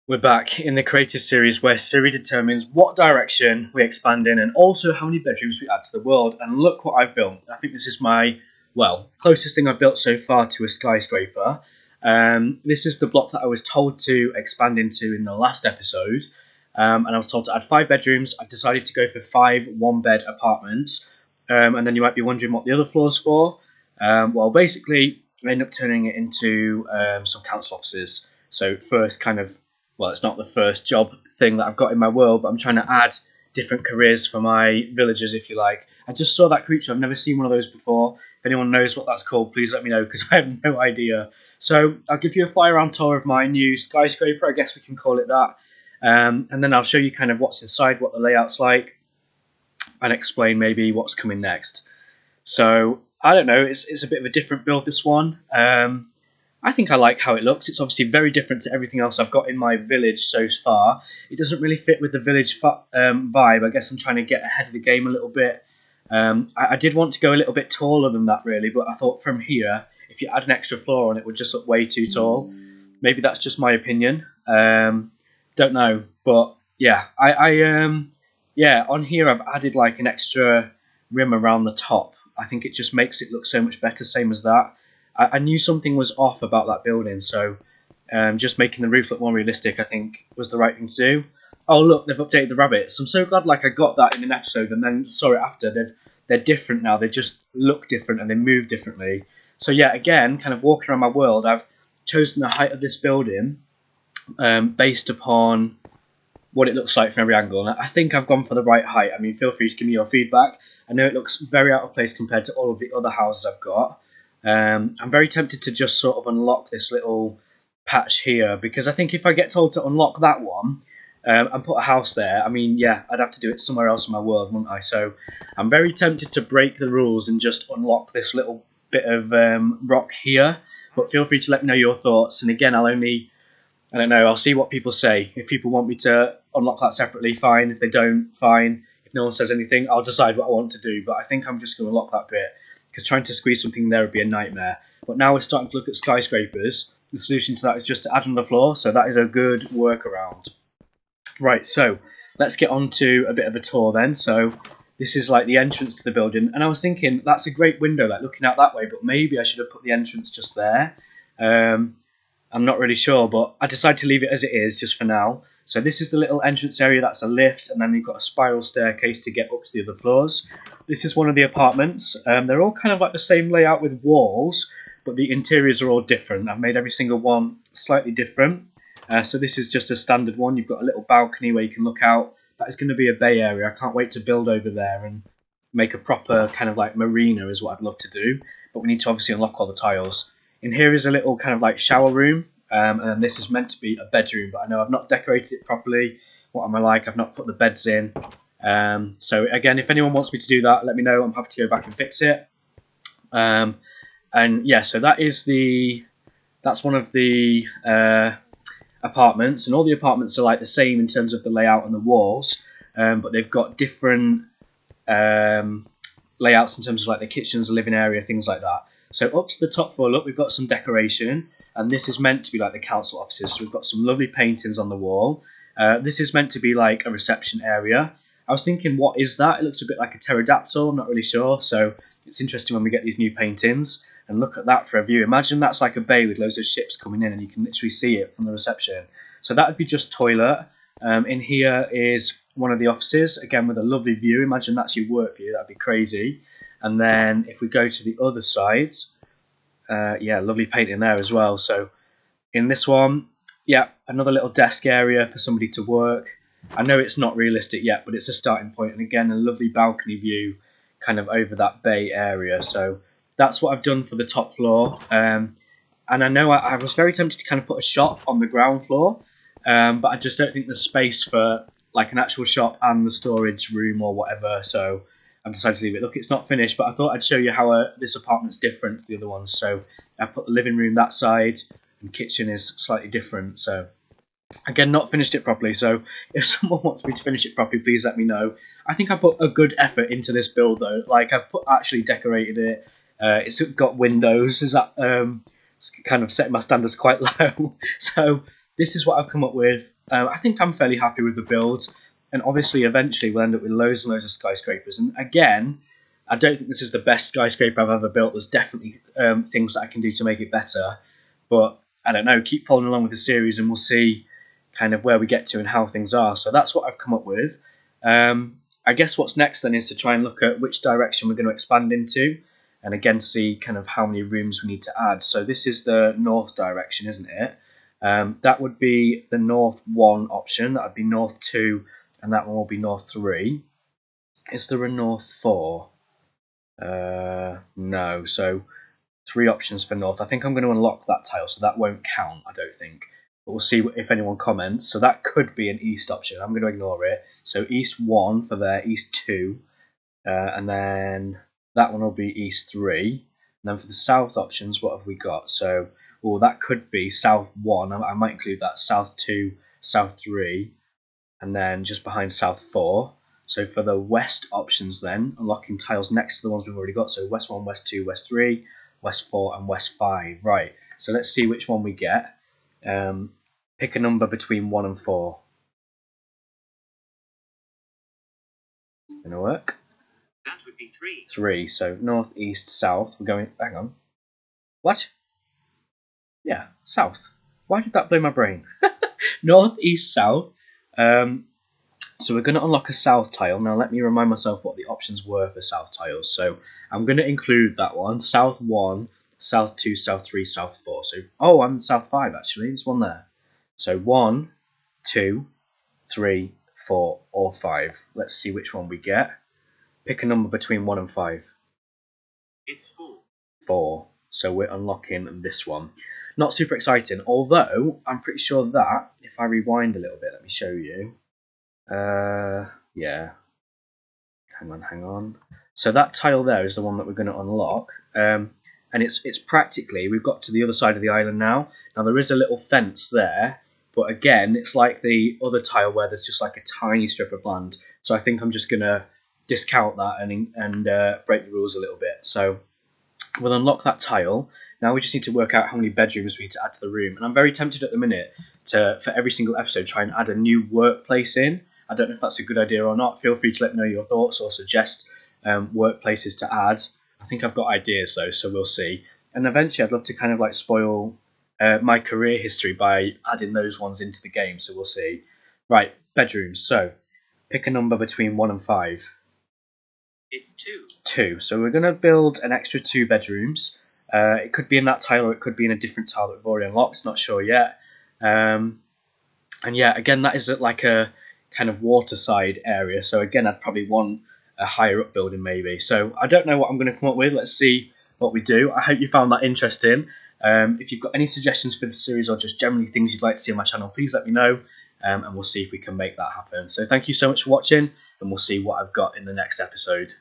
We're back in the creative series where Siri determines what direction we expand in and also how many bedrooms we add to the world. And look what I've built. I think this is my, closest thing I've built so far to a skyscraper. This is the block that I was told to expand into in the last episode. And I was told to add 5 bedrooms. I've decided to go for 5 one-bed apartments. And then you might be wondering what the other floor's for. Basically, I end up turning it into some council offices. So first it's not the first job thing that I've got in my world, but I'm trying to add different careers for my villagers, if you like. I just saw that creature. I've never seen one of those before. If anyone knows what that's called, please let me know, because I have no idea. So I'll give you a fly-around tour of my new skyscraper, I guess we can call it that. And then I'll show you kind of what's inside, what the layout's like, and explain maybe what's coming next. So, I don't know, it's a bit of a different build, this one. I think I like how it looks. It's obviously very different to everything else I've got in my village so far. It doesn't really fit with the village vibe. I guess I'm trying to get ahead of the game a little bit. I did want to go a little bit taller than that, really, but I thought from here, if you add an extra floor on, it would just look way too tall. Maybe that's just my opinion. Don't know, but yeah, on here I've added like an extra rim around the top. I think it just makes it look so much better, same as that. I knew something was off about that building, so just making the roof look more realistic, I think, was the right thing to do. Oh, look, they've updated the rabbits. I'm so glad I got that in an episode and then saw it after. They're different now. They just look different and they move differently. So yeah, again, kind of walking around my world, I've chosen the height of this building based upon what it looks like from every angle. And I think I've gone for the right height. I mean, feel free to give me your feedback. I know it looks very out of place compared to all of the other houses I've got. I'm very tempted to just sort of unlock this little patch here, because I think if I get told to unlock that one and put a house there, I mean, yeah, I'd have to do it somewhere else in my world, wouldn't I? So I'm very tempted to break the rules and just unlock this little bit of rock here, but feel free to let me know your thoughts. And again, I'll see what people say. If people want me to unlock that separately, fine. If they don't, fine. If no one says anything, I'll decide what I want to do, but I think I'm just going to unlock that bit, because trying to squeeze something in there would be a nightmare. But now we're starting to look at skyscrapers. The solution to that is just to add another floor, so that is a good workaround. Right, so let's get on to a bit of a tour then. So this is like the entrance to the building, and I was thinking that's a great window, like looking out that way, but maybe I should have put the entrance just there. I'm not really sure, but I decided to leave it as it is just for now. So this is the little entrance area, that's a lift, and then you've got a spiral staircase to get up to the other floors. This is one of the apartments. They're all kind of like the same layout with walls, but the interiors are all different. I've made every single one slightly different. So this is just a standard one. You've got a little balcony where you can look out. That is going to be a bay area. I can't wait to build over there and make a proper kind of like marina is what I'd love to do. But we need to obviously unlock all the tiles. In here is a little kind of like shower room. And this is meant to be a bedroom, but I know I've not decorated it properly. What am I like? I've not put the beds in. So again, if anyone wants me to do that, let me know. I'm happy to go back and fix it. And yeah, so that's one of the apartments, and all the apartments are like the same in terms of the layout and the walls, but they've got different layouts in terms of like the kitchens, the living area, things like that. So up to the top floor, look, we've got some decoration. And this is meant to be like the council offices. So we've got some lovely paintings on the wall. This is meant to be like a reception area. I was thinking, what is that? It looks a bit like a pterodactyl. I'm not really sure. So it's interesting when we get these new paintings. And look at that for a view. Imagine that's like a bay with loads of ships coming in and you can literally see it from the reception. So that would be just toilet. In here is one of the offices, again with a lovely view. Imagine that's your work view. That'd be crazy. And then if we go to the other sides, lovely painting there as well. So in this one, another little desk area for somebody to work. I know it's not realistic yet, but it's a starting point. And again, a lovely balcony view kind of over that bay area. So that's what I've done for the top floor. And I know I was very tempted to kind of put a shop on the ground floor, but I just don't think there's space for like an actual shop and the storage room or whatever. So I've decided to leave it. Look, it's not finished, but I thought I'd show you how this apartment's different to the other ones. So I put the living room that side, and kitchen is slightly different. So again, not finished it properly. So if someone wants me to finish it properly, please let me know. I think I put a good effort into this build though. Like I've actually decorated it. It's got windows. Is that kind of setting my standards quite low? So this is what I've come up with. I think I'm fairly happy with the builds, and obviously eventually we'll end up with loads and loads of skyscrapers. And again, I don't think this is the best skyscraper I've ever built. There's definitely things that I can do to make it better, but I don't know. Keep following along with the series, and we'll see kind of where we get to and how things are. So that's what I've come up with. I guess what's next then is to try and look at which direction we're going to expand into, and again see kind of how many rooms we need to add. So this is the north direction, isn't it? That would be the north 1 option. That would be north 2, and that one will be north 3. Is there a north 4? No. So 3 options for north. I think I'm going to unlock that tile, so that won't count, I don't think. But we'll see if anyone comments. So that could be an east option. I'm going to ignore it. So east 1 for there, east 2, and then that one will be east 3. And then for the south options, what have we got? So, that could be south 1. I might include that. South 2, south 3, and then just behind south 4. So for the west options then, unlocking tiles next to the ones we've already got. So west 1, west 2, west 3, west 4, and west 5. Right, so let's see which one we get. Pick a number between 1 and 4. Gonna work? That would be 3. 3, so north, east, south. We're going, hang on. What? Yeah, south. Why did that blow my brain? North, east, south. So we're going to unlock a south tile. Now let me remind myself what the options were for south tiles. So I'm going to include that one. South 1, south 2, south 3, south 4. So, I'm south 5 actually. There's one there. So 1, 2, 3, 4, or 5. Let's see which one we get. Pick a number between 1 and 5. It's 4. 4. So we're unlocking this one. Not super exciting, although I'm pretty sure that, if I rewind a little bit, let me show you. Yeah. Hang on. So that tile there is the one that we're going to unlock. And it's practically, we've got to the other side of the island now. Now there is a little fence there, but again, it's like the other tile where there's just like a tiny strip of land. So I think I'm just going to discount that and break the rules a little bit. So we'll unlock that tile. Now we just need to work out how many bedrooms we need to add to the room. And I'm very tempted at the minute to, for every single episode, try and add a new workplace in. I don't know if that's a good idea or not. Feel free to let me know your thoughts or suggest workplaces to add. I think I've got ideas though, so we'll see. And eventually I'd love to kind of like spoil my career history by adding those ones into the game, so we'll see. Right, bedrooms. So pick a number between 1 and 5. It's 2. 2. So we're going to build an extra 2 bedrooms. It could be in that tile or it could be in a different tile that we've already unlocked. Not sure yet. And yeah, again, that is at like a kind of waterside area. So again, I'd probably want a higher up building maybe. So I don't know what I'm going to come up with. Let's see what we do. I hope you found that interesting. If you've got any suggestions for the series or just generally things you'd like to see on my channel, please let me know. And we'll see if we can make that happen. So thank you so much for watching, and we'll see what I've got in the next episode.